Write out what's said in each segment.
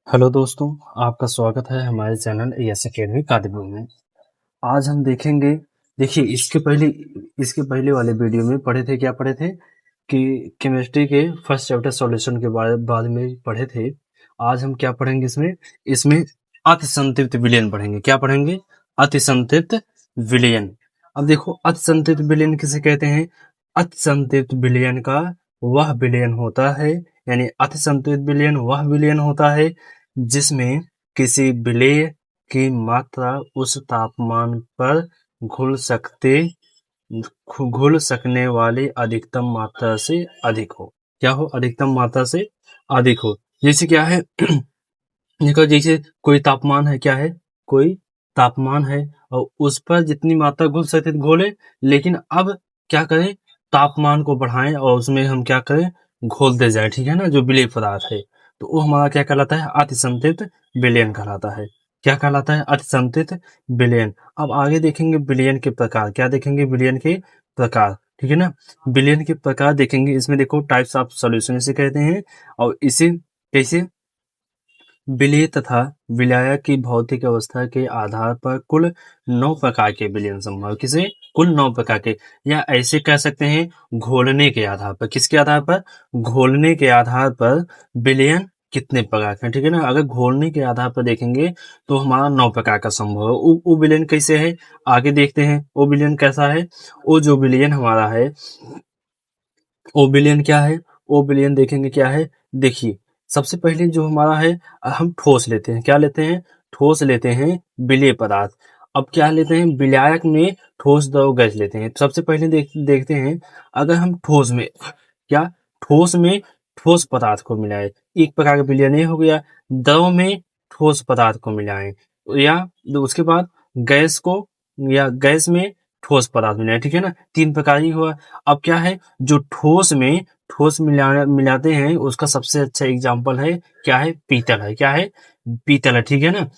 Hello दोस्तों, आपका स्वागत है हमारे चैनल एएस अकेडमी कादिबुल में। आज हम देखेंगे। देखिए, इसके पहले वाले वीडियो में क्या पढ़े थे कि केमिस्ट्री के फर्स्ट चैप्टर सॉल्यूशन के बाद में पढ़े थे। आज हम क्या पढ़ेंगे इसमें अतिसंतृप्त विलयन पढ़ेंगे। क्या पढ़ेंगे? अतिसंतृप्त विलयन। अब देखो, अतिसंतृप्त विलयन किसे कहते हैं? अतिसंतृप्त विलयन का वह विलयन होता है, यानी अतिसंतृप्त विलयन वह विलयन होता है जिसमें किसी विलेय की मात्रा उस तापमान पर घुल सकने वाली अधिकतम मात्रा से अधिक हो। क्या हो? अधिकतम मात्रा से अधिक हो। जैसे क्या है? देखो, जैसे कोई तापमान है, क्या है? कोई तापमान है और उस पर जितनी मात्रा घुल सकते घोले, लेकिन अब क्या करें? तापमान को बढ़ाएं और उसमें हम क्या करें? घोलते जाए, ठीक है ना, जो विलेय पदार्थ है। तो वो हमारा क्या कहलाता है? अतिसंतृप्त विलयन कहलाता है। क्या कहलाता है? अतिसंतृप्त विलयन। अब आगे देखेंगे विलयन के प्रकार। क्या देखेंगे? विलयन के प्रकार, ठीक है ना। विलयन के प्रकार देखेंगे। इसमें देखो, टाइप्स ऑफ सॉल्यूशन इसे कहते हैं। और इसे कैसे? विलेय तथा विलायक की भौतिक अवस्था के आधार पर कुल 9 प्रकार के विलयन संभव। किसे? कुल 9 प्रकार के, या ऐसे कह सकते हैं घोलने के आधार पर। किसके आधार पर? घोलने के आधार पर विलयन कितने प्रकार के हैं, ठीक है ना। अगर घोलने के आधार पर देखेंगे तो हमारा 9 प्रकार का संभव है। वो विलयन कैसे है? आगे देखते हैं वो विलयन कैसा है। वो जो विलयन हमारा है, वो विलयन क्या है? वो विलयन देखेंगे क्या है। देखिए, सबसे पहले जो हमारा है, हम ठोस लेते हैं। क्या लेते हैं? ठोस लेते हैं, विलेय पदार्थ। अब क्या लेते हैं? विलायक में ठोस द्रव गैस लेते हैं। सबसे पहले देखते हैं, अगर हम ठोस में क्या ठोस में ठोस पदार्थ को मिलाए, एक प्रकार का विलयन ये हो गया। द्रव में ठोस पदार्थ को मिलाएं, या उसके बाद गैस को, या गैस में ठोस पदार्थ मिलाएं, ठीक है ना। 3 प्रकार ही हुआ। अब क्या है? जो ठोस में ठोस मिलाते हैं, उसका सबसे अच्छा एग्जाम्पल है, क्या है? पीतल है। क्या है? पीतल है, ठीक है ना।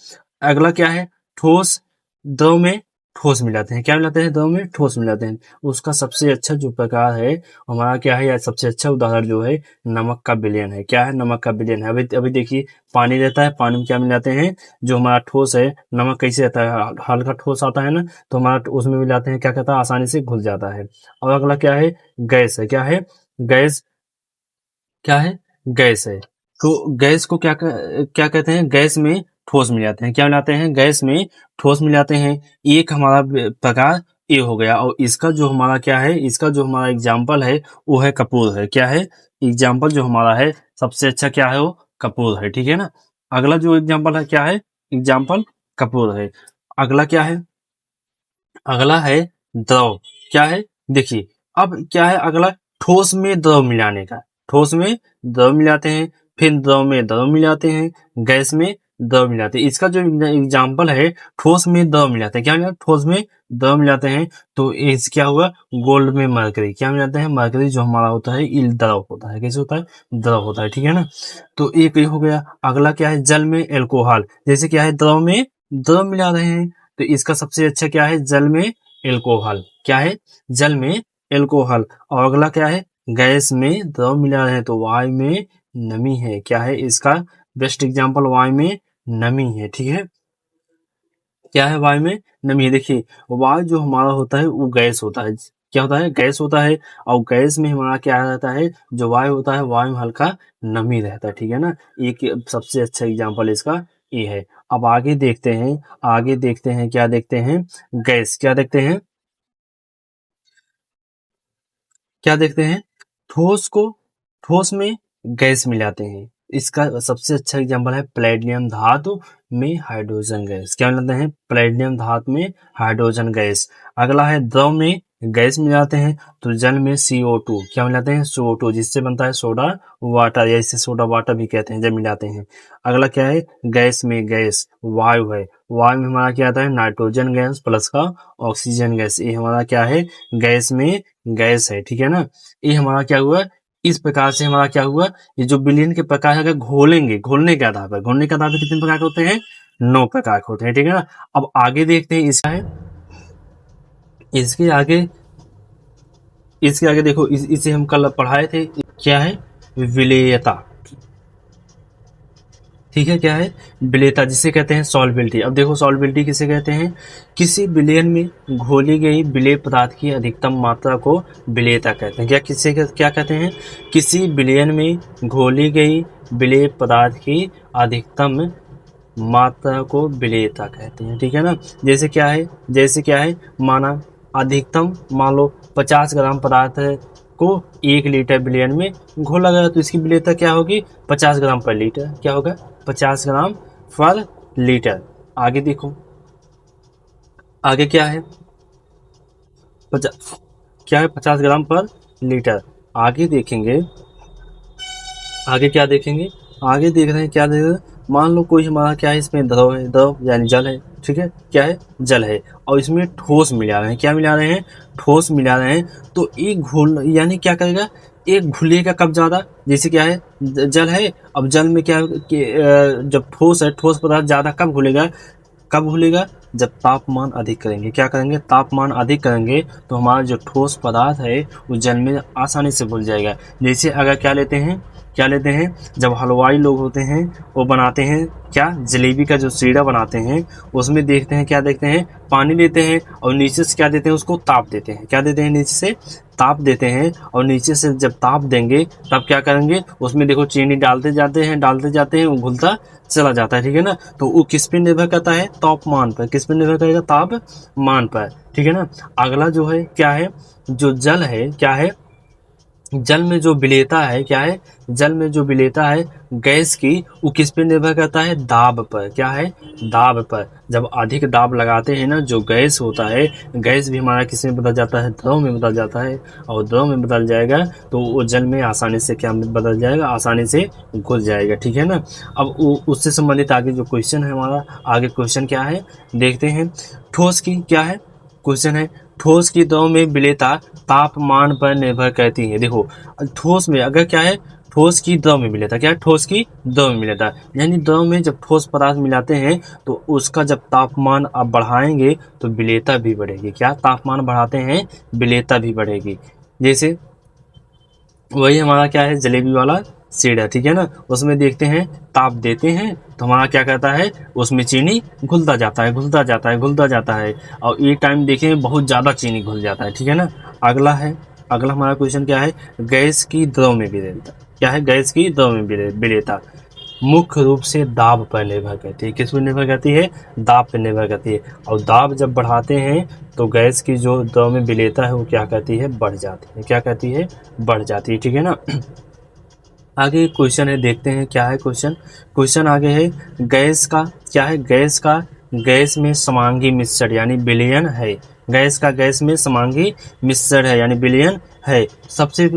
अगला क्या है? ठोस द्रव में ठोस मिलाते हैं। क्या मिलाते हैं? द्रव में ठोस मिलाते हैं। उसका सबसे अच्छा जो प्रकार है हमारा, क्या है, या सबसे अच्छा उदाहरण जो है, नमक का विलयन है। क्या है? नमक का विलयन है। अभी अभी देखिए, पानी रहता है, पानी में क्या मिलाते हैं? जो हमारा ठोस है, नमक कैसे रहता है? हल्का ठोस आता है ना, तो हमारा उसमें मिलाते हैं, क्या कहता है? आसानी से घुल जाता है। और अगला क्या है? गैस है। क्या है? गैस। क्या है? गैस है। तो गैस को क्या कहते हैं? गैस में ठोस मिलाते हैं। क्या मिलाते हैं? गैस में ठोस मिलाते हैं। एक हमारा प्रकार ये हो गया। और इसका जो हमारा क्या है? इसका जो हमारा एग्जाम्पल है वो है कपूर है। क्या है? एग्जाम्पल जो हमारा है सबसे अच्छा क्या है? वो कपूर है, ठीक है ना। अगला जो एग्जाम्पल है, क्या है? एग्जाम्पल कपूर है। अगला क्या है? अगला है द्रव। क्या है? देखिए, अब क्या है अगला? ठोस में द्रव मिलाने का। ठोस में द्रव मिलाते हैं, फिर द्रव में द्रव मिलाते हैं, गैस में द्रव मिलाते हैं। इसका जो एग्जाम्पल है, ठोस में द्रव मिलाते हैं। क्या मिलाते हैं? ठोस में द्रव मिलाते हैं। तो इस क्या हुआ? गोल्ड में मरकरी। क्या मिलाते हैं? मरकरी जो हमारा होता है, इल द्रव होता है। कैसे होता है? द्रव होता है, ठीक है ना। तो एक ये हो गया। अगला क्या है? जल में एल्कोहल। जैसे क्या है? द्रव में द्रव मिला रहे हैं, तो इसका सबसे अच्छा क्या है? जल में एल्कोहल। क्या है? जल में एल्कोहल। और अगला क्या है? गैस में द्रव मिला रहे हैं, तो वायु में नमी है। क्या है इसका? बेस्ट एग्जांपल वायु में नमी है, ठीक है। क्या है? वायु में नमी है। देखिए, वायु जो हमारा होता है वो गैस होता है। क्या होता है? गैस होता है। और गैस में हमारा क्या रहता है? जो वायु होता है, वायु में हल्का नमी रहता है, ठीक है ना। एक सबसे अच्छा एग्जांपल इसका ये है। अब आगे देखते हैं। आगे देखते हैं, क्या देखते हैं? गैस। क्या देखते हैं? क्या देखते हैं? ठोस को ठोस में गैस मिलाते हैं। इसका सबसे अच्छा एग्जांपल है प्लेटिनम धातु में हाइड्रोजन गैस। क्या मिलाते हैं? प्लेटिनम धातु में हाइड्रोजन गैस। अगला है द्रव में गैस मिलाते हैं, तो जल में CO2। क्या मिलाते हैं? CO2, जिससे बनता है सोडा वाटर, या इसे सोडा वाटर भी कहते हैं जब मिलाते हैं। अगला क्या है? गैस में गैस वायु है। वायु में हमारा क्या आता है? नाइट्रोजन गैस प्लस का ऑक्सीजन गैस। ये हमारा क्या है? गैस में गैस है, ठीक है ना। ये हमारा क्या हुआ? इस प्रकार से हमारा क्या हुआ? ये जो विलयन के प्रकार है, अगर घोलेंगे, घोलने के आधार पर कितने प्रकार के होते हैं? 9 प्रकार के होते हैं, ठीक है ना। अब आगे देखते हैं इसका है। इसके आगे इसके आगे देखो, इसे हम कल पढ़ाए थे। क्या है? विलेयता। ठीक है, क्या है, विलेयता, जिसे कहते हैं सॉल्युबिलिटी। अब देखो सॉल्युबिलिटी किसे कहते हैं, किसी विलयन में घोली गई विलेय पदार्थ की अधिकतम मात्रा को विलेयता कहते हैं। क्या कहते हैं, किसी विलयन में घोली गई विलेय पदार्थ की अधिकतम मात्रा को विलेयता कहते हैं। ठीक है ना, जैसे क्या है माना अधिकतम मान लो 50 ग्राम पदार्थ को 1 लीटर विलयन में घोला गया, तो इसकी विलेयता क्या होगी, 50 ग्राम पर लीटर। क्या होगा, 50 ग्राम पर लीटर। आगे देखो, आगे क्या है, 50 ग्राम पर लीटर। आगे देखेंगे, आगे क्या देखेंगे, आगे देख रहे हैं, क्या देख रहे हैं, मान लो कोई हमारा क्या है, इसमें द्रव है, द्रव यानी जल है। ठीक है, क्या है, जल है, और इसमें ठोस मिला रहे हैं। क्या मिला रहे हैं, ठोस मिला रहे हैं। तो एक घोल यानी क्या करेगा, एक घुलेगा कब ज़्यादा, जैसे क्या है, जल है, अब जल में क्या जब ठोस है, ठोस पदार्थ ज़्यादा कब घुलेगा, कब घुलेगा, जब तापमान अधिक करेंगे। क्या करेंगे, तापमान अधिक करेंगे, तो हमारा जो ठोस पदार्थ है वो जल में आसानी से घुल जाएगा। जैसे अगर क्या लेते हैं, जब हलवाई लोग होते हैं वो बनाते हैं क्या, जलेबी का जो सीढ़ा बनाते हैं, उसमें देखते हैं, क्या देखते हैं, पानी लेते हैं और नीचे से क्या देते हैं, उसको ताप देते हैं। क्या देते हैं, नीचे से ताप देते हैं, और नीचे से जब ताप देंगे तब क्या करेंगे, उसमें देखो चीनी डालते जाते हैं, वो घुलता चला जाता है। ठीक है ना, तो वो किस पे निर्भर करता है, तापमान पर। किस पे निर्भर करेगा, तापमान पर। ठीक है ना, अगला जो है क्या है, जो जल है, क्या है, जल में जो विलेयता है, क्या है, जल में जो विलेयता है गैस की, वो किस पे निर्भर करता है, दाब पर। क्या है, दाब पर। जब अधिक दाब लगाते हैं ना, जो गैस होता है, गैस भी हमारा किस में बदल जाता है, द्रव में बदल जाता है, और द्रव में बदल जाएगा तो वो जल में आसानी से क्या बदल जाएगा, आसानी से घुल जाएगा। ठीक है ना, अब उससे संबंधित आगे जो क्वेश्चन है हमारा, आगे क्वेश्चन क्या है देखते हैं। ठोस की क्या है, क्वेश्चन है, ठोस की द्रव में विलेयता तापमान पर निर्भर करती है। देखो ठोस में अगर क्या है, ठोस की द्रव में विलेयता, क्या है, ठोस की द्रव में विलेयता, यानी द्रव में जब ठोस पदार्थ मिलाते हैं तो उसका जब तापमान आप बढ़ाएंगे तो विलेयता भी बढ़ेगी। क्या, तापमान बढ़ाते हैं, विलेयता भी बढ़ेगी। जैसे वही हमारा क्या है, जलेबी वाला सीढ़ा। ठीक है ना, उसमें देखते हैं, ताप देते हैं तो हमारा क्या कहता है, उसमें चीनी घुलता जाता है, और एक टाइम देखें बहुत ज़्यादा चीनी घुल जाता है। ठीक है ना, अगला हमारा क्वेश्चन क्या है, गैस की द्रव में विलेयता। क्या है, गैस की द्रव में विलेयता मुख्य रूप से दाब पर निर्भर करती है। किस पर निर्भर करती है, दाब पर निर्भर करती है, और दाब जब बढ़ाते हैं तो गैस की जो द्रव में विलेयता है वो क्या कहती है, बढ़ जाती है। क्या कहती है, बढ़ जाती है। ठीक है ना, आगे क्वेश्चन है, देखते हैं क्या है क्वेश्चन आगे है, गैस का क्या है, गैस में समांगी मिश्रण यानी विलयन है। गैस का गैस में समांगी मिश्रण है यानी विलयन है। सबसे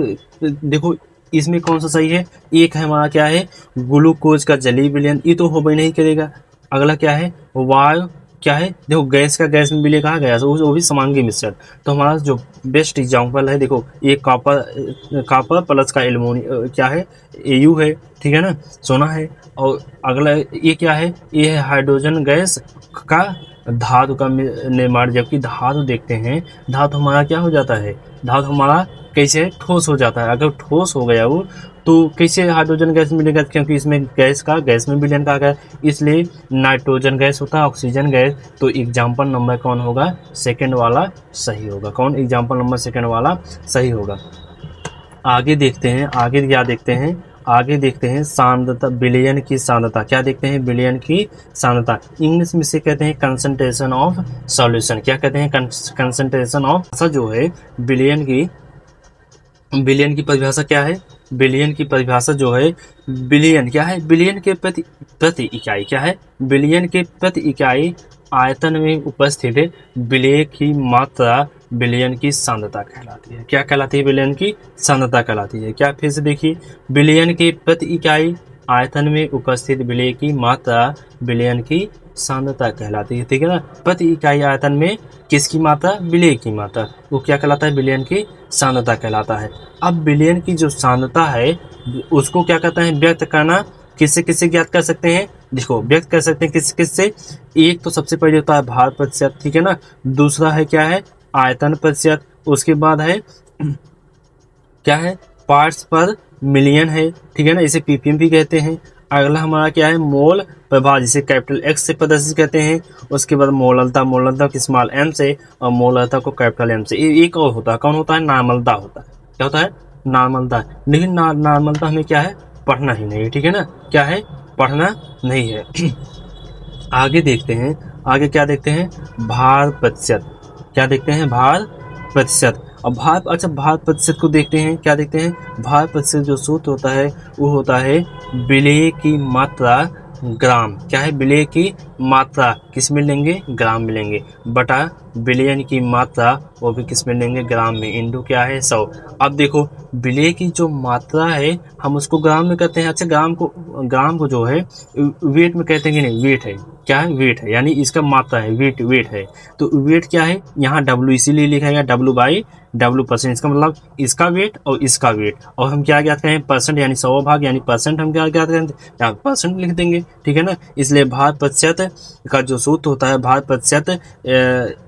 देखो इसमें कौन सा सही है, एक है हमारा क्या है, ग्लूकोज का जलीय विलयन, ये तो हो भी नहीं करेगा। अगला क्या है, वायु, क्या है, देखो गैस का गैस में विलय कहा गया, वो भी समांगी मिश्रण। तो हमारा जो बेस्ट एग्जाम्पल है, देखो ये कॉपर प्लस का एल्युमिनियम क्या है, Au है। ठीक है ना, सोना है। और अगला ये क्या है, ये है हाइड्रोजन गैस का धातु का निर्माण। जबकि धातु देखते हैं, धातु हमारा क्या हो जाता है, धातु हमारा कैसे ठोस हो जाता है। अगर ठोस हो गया वो तो कैसे हाइड्रोजन गैस मिलेगा, क्योंकि इसमें गैस में विलयन कहा गया, इसलिए नाइट्रोजन गैस होता है, ऑक्सीजन गैस। तो एग्जाम्पल नंबर कौन होगा, सेकंड वाला सही होगा। कौन, एग्जाम्पल नंबर सेकंड वाला सही होगा। आगे देखते हैं, आगे देखते हैं सांद्रता, विलयन की सांद्रता। क्या देखते हैं, विलयन की सांद्रता। इंग्लिश में से कहते हैं कंसंट्रेशन ऑफ सॉल्यूशन। क्या कहते हैं, कंसंट्रेशन ऑफ। जो है विलयन की परिभाषा क्या है, विलयन की परिभाषा जो है, विलयन क्या है, विलयन के प्रति इकाई, क्या है, विलयन के प्रति इकाई आयतन में उपस्थित विलेय की मात्रा विलयन की सांद्रता कहलाती है। क्या कहलाती है, विलयन की सांद्रता कहलाती है। क्या, फिर से देखिए, विलयन के प्रति इकाई आयतन में उपस्थित विलेय की मात्रा विलयन की सांद्रता कहलाती है। ठीक है ना, प्रति इकाई आयतन में किसकी मात्रा, विलेय की मात्रा, वो क्या कहलाता है, विलयन की सांद्रता कहलाता है। अब विलयन की जो सांद्रता है उसको क्या कहते हैं, व्यक्त करना किससे किससे ज्ञात कर सकते हैं, देखो व्यक्त कर सकते हैं किससे, एक तो सबसे पहले होता है भार प्रतिशत। ठीक है ना, दूसरा है क्या है, आयतन प्रतिशत, उसके बाद है क्या है, पार्ट्स पर मिलियन है। ठीक है ना, इसे ppm भी कहते हैं। अगला हमारा क्या है, मोल प्रभाव, जिसे कैपिटल एक्स से प्रदर्शित करते हैं। उसके बाद मोललता, मोललता को स्मॉल एम से और मोललता को कैपिटल एम से। एक और होता है, कौन होता है, नार्मलता होता है। क्या होता है, नार्मलता। लेकिन नार्मलता हमें क्या है, पढ़ना ही नहीं, ठीक है ना, क्या है, पढ़ना नहीं है। आगे देखते हैं, आगे क्या देखते हैं, भार प्रतिशत। क्या देखते हैं, भार प्रतिशत। अब भार, अच्छा भार प्रतिशत को देखते हैं, क्या देखते हैं, भार प्रतिशत जो सूत्र होता है वो होता है विलेय की मात्रा ग्राम। क्या है, विलेय की मात्रा किस में लेंगे, ग्राम में लेंगे, बटा विलयन की मात्रा वो भी किस में लेंगे, ग्राम में, इंटू क्या है 100। अब देखो विलेय की जो मात्रा है हम उसको ग्राम में करते हैं। अच्छा ग्राम को जो है वेट में कहते हैं कि नहीं, वेट है, क्या है, वेट है, यानी इसका मात्रा है, वेट है। तो वेट क्या है, यहाँ डब्ल्यू इसीलिए लिखा गया, डब्ल्यू परसेंट, इसका मतलब इसका वेट और इसका वेट, और हम क्या ज्ञात करें, परसेंट, यानी 100 भाग, यानी परसेंट हम क्या ज्ञात करें, यहाँ परसेंट लिख देंगे, ठीक है ना। इसलिए भार प्रतिशत का जो सूत्र होता है, भार प्रतिशत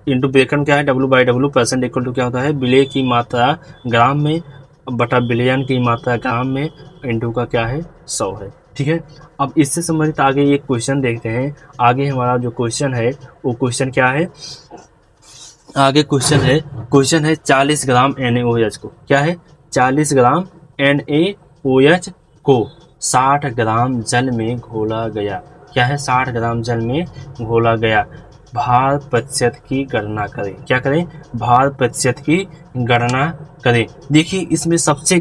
इंटू ब्रैकेट क्या है, W/W परसेंट इक्वल टू क्या होता है, विलेय की मात्रा ग्राम में बटा विलयन की मात्रा ग्राम में इंटू का क्या है 100 है, ठीक है। अब इससे संबंधित आगे एक क्वेश्चन देखते हैं। आगे हमारा जो क्वेश्चन है वो क्वेश्चन क्या है, आगे क्वेश्चन है 40 ग्राम NaOH को, क्या है, 40 ग्राम NaOH को 60 ग्राम जल में घोला गया। क्या है, 60 ग्राम जल में घोला गया। भार प्रतिशत की गणना करें। क्या करें, भार प्रतिशत की गणना करें। देखिए इसमें सबसे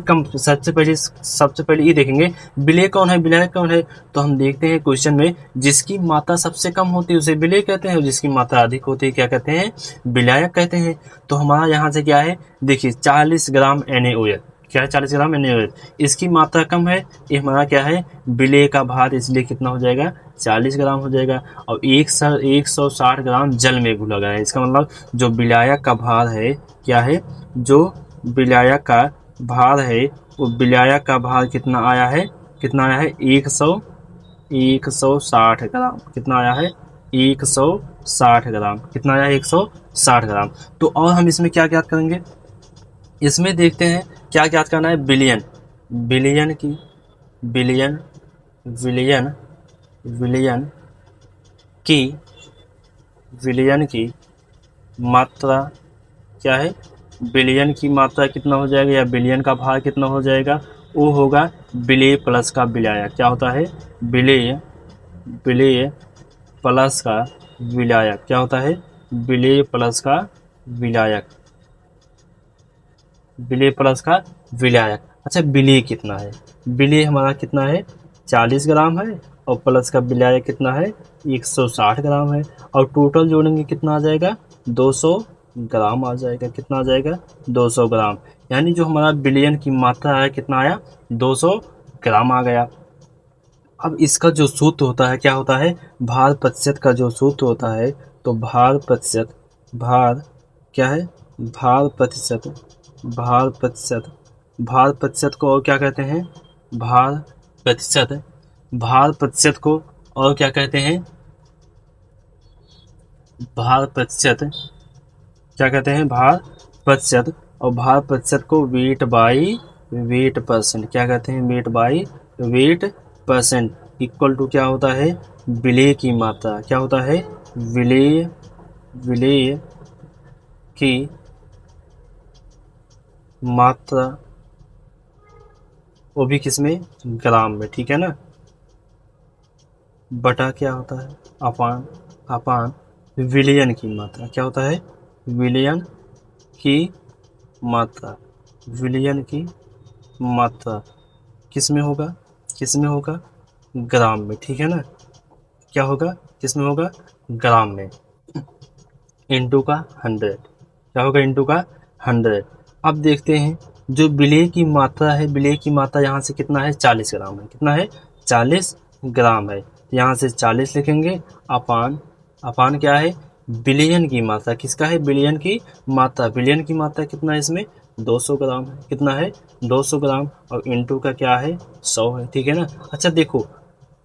पहले ये देखेंगे विलेय कौन है, विलायक कौन है। तो हम देखते हैं क्वेश्चन में जिसकी मात्रा सबसे कम होती है उसे विलेय कहते हैं, और जिसकी मात्रा अधिक होती है क्या कहते हैं, विलायक कहते हैं। तो हमारा यहाँ से क्या है, देखिए 40 ग्राम NaOH, क्या है, 40 ग्राम NaOH, इसकी मात्रा कम है, ये हमारा क्या है, विलेय का भार, इसलिए कितना हो जाएगा, 40 ग्राम हो जाएगा। और 160 ग्राम जल में घुला गया है, इसका मतलब जो विलायक का भार है, क्या है, जो विलायक का भार है वो विलायक का भार कितना आया है, 160 ग्राम, कितना आया है, 160 ग्राम, कितना आया है, 160 ग्राम। तो और हम इसमें क्या ज्ञात करेंगे, इसमें देखते हैं क्या ज्ञात करना है, बिलियन, बिलियन की बिलियन विलियन विलियन की विलियन की मात्रा, क्या है, बिलियन की मात्रा कितना हो जाएगा, या बिलियन का भार कितना हो जाएगा, वो होगा विलेय प्लस का विलायक। क्या होता है, विलेय प्लस का विलायक, क्या होता है, विलेय प्लस का विलायक, विलेय प्लस का विलायक। अच्छा विलेय कितना है, विलेय हमारा कितना है, 40 ग्राम है, और प्लस का विलायक कितना है, 160 ग्राम है, और टोटल जोड़ेंगे कितना आ जाएगा, 200 ग्राम आ जाएगा। कितना आ जाएगा, 200 ग्राम, यानी जो हमारा विलयन की मात्रा है कितना आया, 200 ग्राम आ गया। अब इसका जो सूत्र होता है क्या होता है, भार प्रतिशत का जो सूत्र होता है, तो भार प्रतिशत, भार क्या है, भार प्रतिशत, भार प्रतिशत, भार प्रतिशत को और क्या कहते हैं, भार प्रतिशत, भार प्रतिशत को और क्या कहते हैं, भार प्रतिशत, क्या कहते हैं, भार प्रतिशत। और भार प्रतिशत को वेट बाई वेट परसेंट, क्या कहते हैं, weight by weight percent equal to क्या होता है, विलेय की मात्रा। क्या होता है, विलेय की मात्रा, वो भी किसमें, ग्राम में, ठीक है ना, बटा क्या होता है, अपान विलयन की मात्रा। क्या होता है, विलयन की मात्रा, विलयन की मात्रा किसमें होगा, किसमें होगा, ग्राम में, ठीक है ना, क्या होगा, किसमें होगा, ग्राम में, इंटू का 100, क्या होगा, इंटू का 100। अब देखते हैं जो विलेय की मात्रा है, विलेय की मात्रा यहाँ से कितना है, 40 ग्राम है, कितना है, 40 ग्राम है, यहाँ से 40 लिखेंगे, अपान क्या है, विलयन की मात्रा, किसका है, विलयन की मात्रा, विलयन की मात्रा कितना है इसमें, 200 ग्राम है, कितना है, 200 ग्राम, और इंटू का क्या है, 100 है, ठीक है ना। अच्छा देखो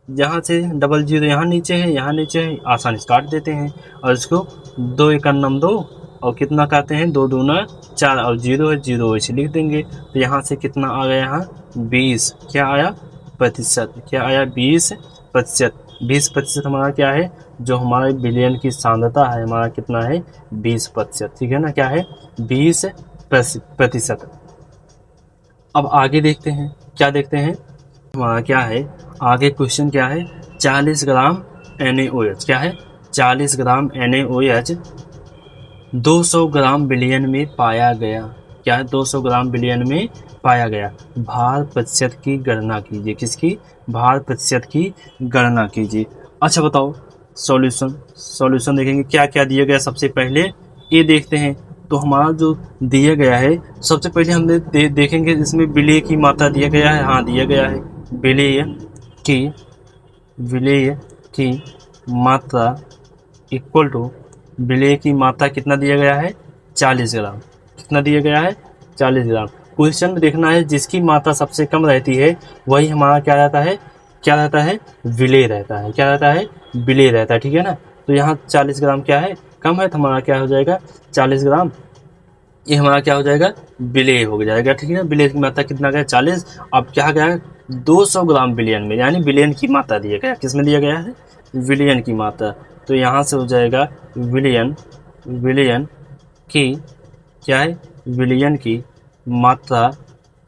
यहाँ से डबल जीरो यहाँ नीचे है, यहाँ नीचे है, आसानी से काट देते हैं, और इसको 2 एकम 2 और कितना काटते हैं, 2 दूना 4, और जीरो है, जीरो ऐसे लिख देंगे। तो यहाँ से कितना आ गया, यहाँ 20, क्या आया, प्रतिशत। क्या आया? 20%। 20% हमारा क्या है? जो हमारे विलयन की सांद्रता है हमारा कितना है? 20%। ठीक है ना, क्या है? 20%। अब आगे देखते हैं, क्या देखते हैं हमारा क्या है आगे क्वेश्चन क्या है? 40 ग्राम NaOH। क्या है? 40 ग्राम NaOH 200 ग्राम विलयन में पाया गया। क्या है? 200 ग्राम विलयन में पाया गया। भार प्रतिशत की गणना कीजिए। किसकी? भार प्रतिशत की गणना कीजिए। अच्छा बताओ, सॉल्यूशन देखेंगे क्या क्या दिया गया। सबसे पहले ये देखते हैं, तो हमारा जो दिया गया है सबसे पहले हम देखेंगे इसमें विलेय की मात्रा दिया गया है। हाँ, दिया गया है विलेय की मात्रा इक्वल टू विलेय की मात्रा कितना दिया गया है? 40 ग्राम। कितना दिया गया है? 40 ग्राम। क्वेश्चन में देखना है जिसकी मात्रा सबसे कम रहती है वही हमारा क्या रहता है? क्या रहता है? विलेय रहता है। क्या रहता है? विलेय रहता है। ठीक है ना, तो यहाँ 40 ग्राम क्या है? कम है, तो हमारा क्या हो जाएगा? 40 ग्राम। ये हमारा क्या हो जाएगा? विलेय हो जाएगा। ठीक है ना, विलेय की मात्रा कितना गया? 40। अब क्या गया? 200 ग्राम विलयन में, यानी विलयन की मात्रा दिया गया। किस में दिया गया है? विलयन की मात्रा। तो यहाँ से हो जाएगा विलयन की क्या है? विलयन की मात्रा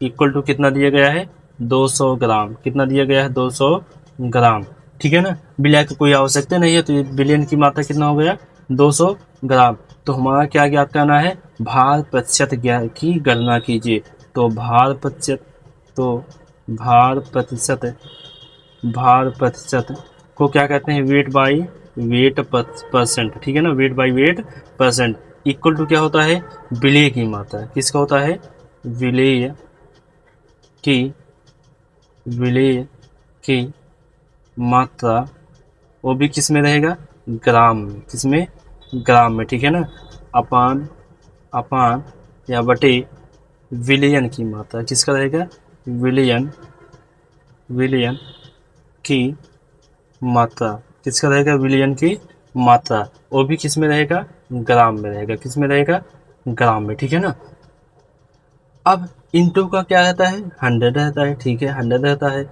इक्वल टू कितना दिया गया है? 200 ग्राम। कितना दिया गया है? 200 ग्राम। ठीक है ना, विलय की कोई आवश्यकता नहीं है, तो विलयन की मात्रा कितना हो गया? 200 ग्राम। तो हमारा क्या ज्ञात करना है? भार प्रतिशत की गणना कीजिए। तो भार प्रतिशत को क्या कहते हैं? Weight percent. ठीक है ना, weight by weight percent equal to क्या होता है? विलेय की मात्रा। किसका होता है? विलेय की मात्रा। वो भी किस में रहेगा? ग्राम में। किस में? ग्राम में। ठीक है ना, अपान या बटे विलयन की मात्रा। किसका रहेगा? विलयन की मात्रा। किसका रहेगा? विलयन की मात्रा। वो भी किस में रहेगा? ग्राम में रहेगा। किस में रहेगा? ग्राम में। ठीक है ना, अब इनटू का क्या रहता है? 100 रहता है। ठीक है, 100 रहता है।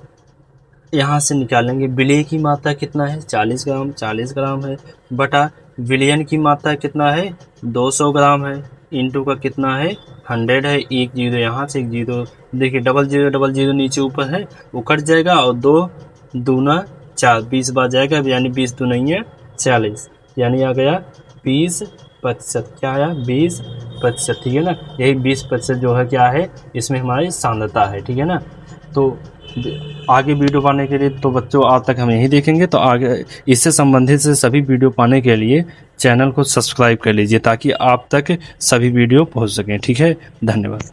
यहाँ से निकालेंगे विलेय की मात्रा कितना है? 40 ग्राम है, बटा विलयन की मात्रा कितना है? 200 ग्राम है, इनटू का कितना है? 100 है। एक जीरो यहाँ से, एक जीरो देखिए, डबल जीरो नीचे ऊपर है, वो कट जाएगा, और 2 दूना 4, 20 बार जाएगा, यानी 20 दूना 40, यानी आ गया 20%। क्या आया? 20%। ठीक है ना, यही 20% जो है क्या है? इसमें हमारी सांद्रता है। ठीक है ना, तो आगे वीडियो पाने के लिए तो बच्चों आज तक हम यही देखेंगे, तो आगे इससे संबंधित से सभी वीडियो पाने के लिए चैनल को सब्सक्राइब कर लीजिए ताकि आप तक सभी वीडियो पहुंच सकें। ठीक है, धन्यवाद।